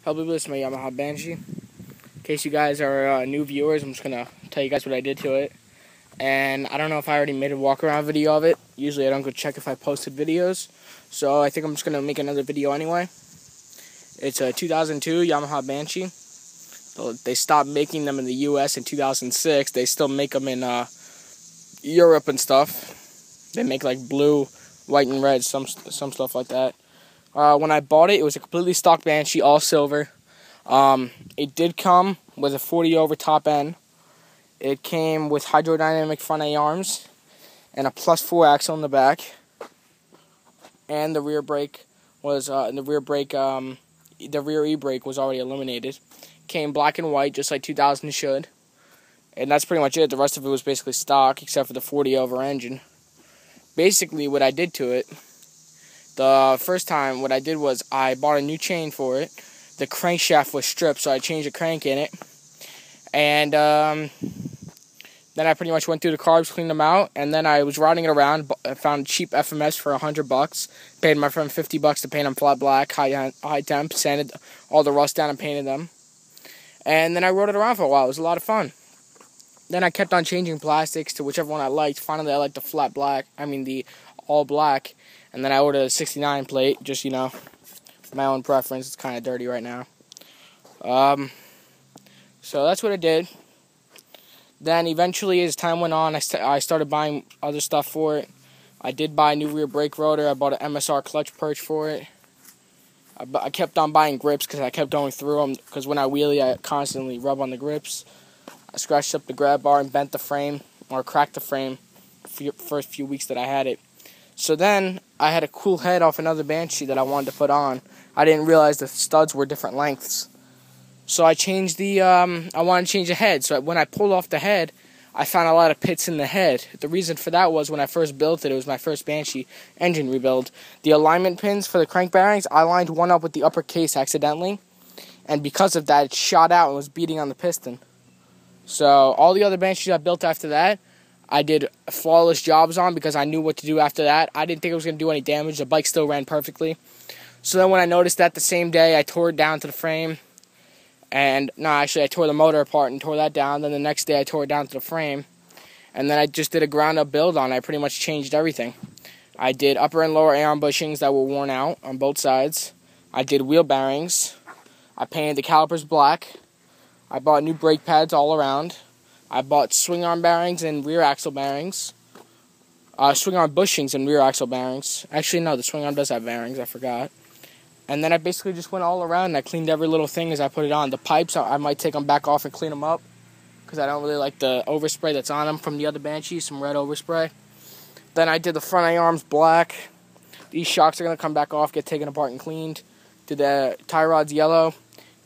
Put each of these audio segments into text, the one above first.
Hello, this is my Yamaha banshee. In case you guys are new viewers, I'm just gonna tell you guys what I did to it. And I don't know if I already made a walk around video of it. Usually I don't go check if I posted videos, so I think I'm just gonna make another video anyway. It's a 2002 Yamaha banshee. They stopped making them in the US in 2006. They still make them in Europe and stuff. They make like blue, white, and red, some stuff like that. When I bought it, it was a completely stock banshee, all silver. It did come with a 40 over top end. It came with hydrodynamic front A-arms and a +4 axle in the back. And the rear brake was the rear e-brake was already eliminated. Came black and white, just like 2000 should. And that's pretty much it. The rest of it was basically stock, except for the 40 over engine. Basically, what I did to it, the first time, what I did was I bought a new chain for it. The crankshaft was stripped, so I changed the crank in it. And then I pretty much went through the carbs, cleaned them out, and then I was riding it around. I found cheap FMS for $100. Paid my friend $50 to paint them flat black, high temp, sanded all the rust down and painted them. And then I rode it around for a while. It was a lot of fun. Then I kept on changing plastics to whichever one I liked. Finally, I liked the flat black. The all black. And then I ordered a 69 plate, just, my own preference. It's kind of dirty right now. So that's what I did. Then eventually, as time went on, I started buying other stuff for it. I did buy a new rear brake rotor. I bought an MSR clutch perch for it. I kept on buying grips because I kept going through them. Because when I wheelie, I constantly rub on the grips. I scratched up the grab bar and bent the frame, or cracked the frame, for the first few weeks that I had it. So then, I had a cool head off another banshee that I wanted to put on. I didn't realize the studs were different lengths. So I changed I wanted to change the head. So when I pulled off the head, I found a lot of pits in the head. The reason for that was when I first built it, it was my first banshee engine rebuild. The alignment pins for the crank bearings, I lined one up with the upper case accidentally. And because of that, it shot out and was beating on the piston. So all the other banshees I built after that, I did flawless jobs on because I knew what to do after that. I didn't think it was going to do any damage. The bike still ran perfectly. So then when I noticed that the same day, I tore it down to the frame. And, no, actually, I tore the motor apart and tore that down. Then the next day, I tore it down to the frame. And then I just did a ground-up build on it. I pretty much changed everything. I did upper and lower A-arm bushings that were worn out on both sides. I did wheel bearings. I painted the calipers black. I bought new brake pads all around. I bought swing arm bearings and rear axle bearings. Swing arm bushings and rear axle bearings. Actually, no, the swing arm does have bearings. I forgot. And then I basically just went all around and I cleaned every little thing as I put it on. The pipes, I might take them back off and clean them up because I don't really like the overspray that's on them from the other Banshee, some red overspray. Then I did the front A-arms black. These shocks are going to come back off, get taken apart and cleaned. Did the tie rods yellow.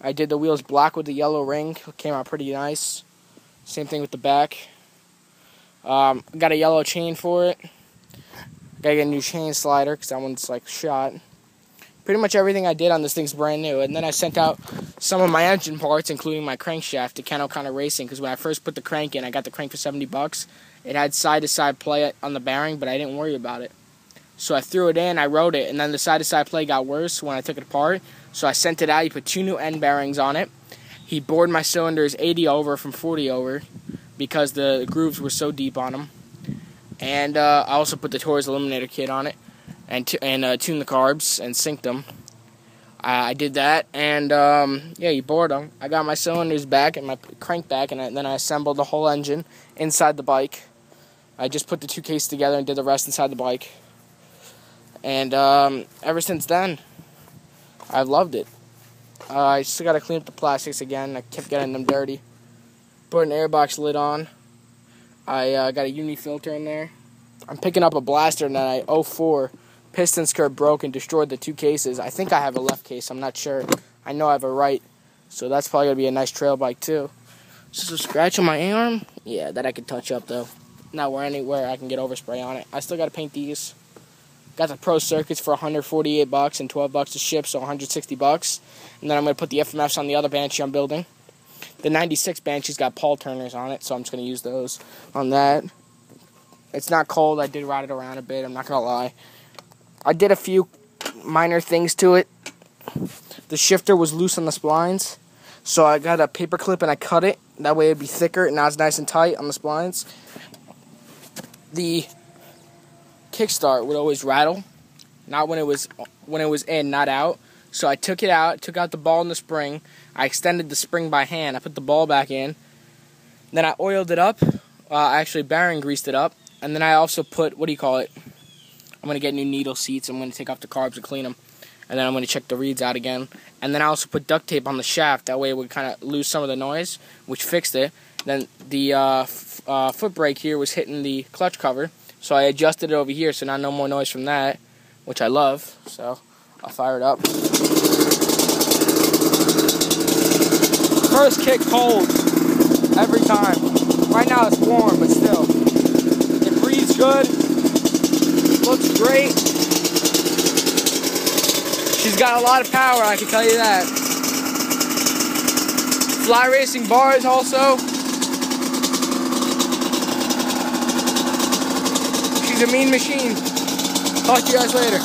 I did the wheels black with the yellow ring. It came out pretty nice. Same thing with the back. Got a yellow chain for it. Gotta get a new chain slider because that one's like shot. Pretty much everything I did on this thing's brand new. And then I sent out some of my engine parts, including my crankshaft, to Kennel Kind of Racing. Because when I first put the crank in, I got the crank for $70. It had side-to-side play on the bearing, but I didn't worry about it. So I threw it in, I rode it, and then the side-to-side play got worse when I took it apart. So I sent it out. He put 2 new end bearings on it. He bored my cylinders 80 over from 40 over because the grooves were so deep on them. And I also put the Torres Eliminator kit on it. And tune the carbs and synced them. I did that, and yeah, he bored them. I got my cylinders back and my crank back, and then I assembled the whole engine inside the bike. I just put the 2 cases together and did the rest inside the bike. And ever since then, I've loved it. I still got to clean up the plastics again. I kept getting them dirty. Put an airbox lid on. I got a uni filter in there. I'm picking up a blaster tonight, 04. Piston skirt broke and destroyed the 2 cases. I think I have a left case. I'm not sure. I know I have a right. So that's probably going to be a nice trail bike, too. So scratch on my arm? Yeah, that I can touch up, though. Not where anywhere I can get overspray on it. I still got to paint these. Got the Pro Circuits for $148 and $12 to ship, so $160. And then I'm going to put the FMFs on the other Banshee I'm building. The 96 Banshee's got Paul Turners on it, so I'm just going to use those on that. It's not cold. I did ride it around a bit. I'm not going to lie. I did a few minor things to it. the shifter was loose on the splines. So I got a paper clip and I cut it. That way it'd be thicker. Now it's nice and tight on the splines. The kickstart would always rattle. Not when it was in, not out. So I took it out, took out the ball and the spring. I extended the spring by hand. I put the ball back in. Then I oiled it up. Actually, bearing greased it up. And then I also put, I'm going to get new needle seats. I'm going to take off the carbs and clean them. And then I'm going to check the reeds out again. And then I also put duct tape on the shaft. That way it would kind of lose some of the noise, which fixed it. Then the foot brake here was hitting the clutch cover. So I adjusted it over here, so now no more noise from that, which I love. So I'll fire it up. First kick cold every time. Right now it's warm, but still. It breathes good. Looks great. She's got a lot of power, I can tell you that. Fly racing bars also. She's a mean machine. Talk to you guys later.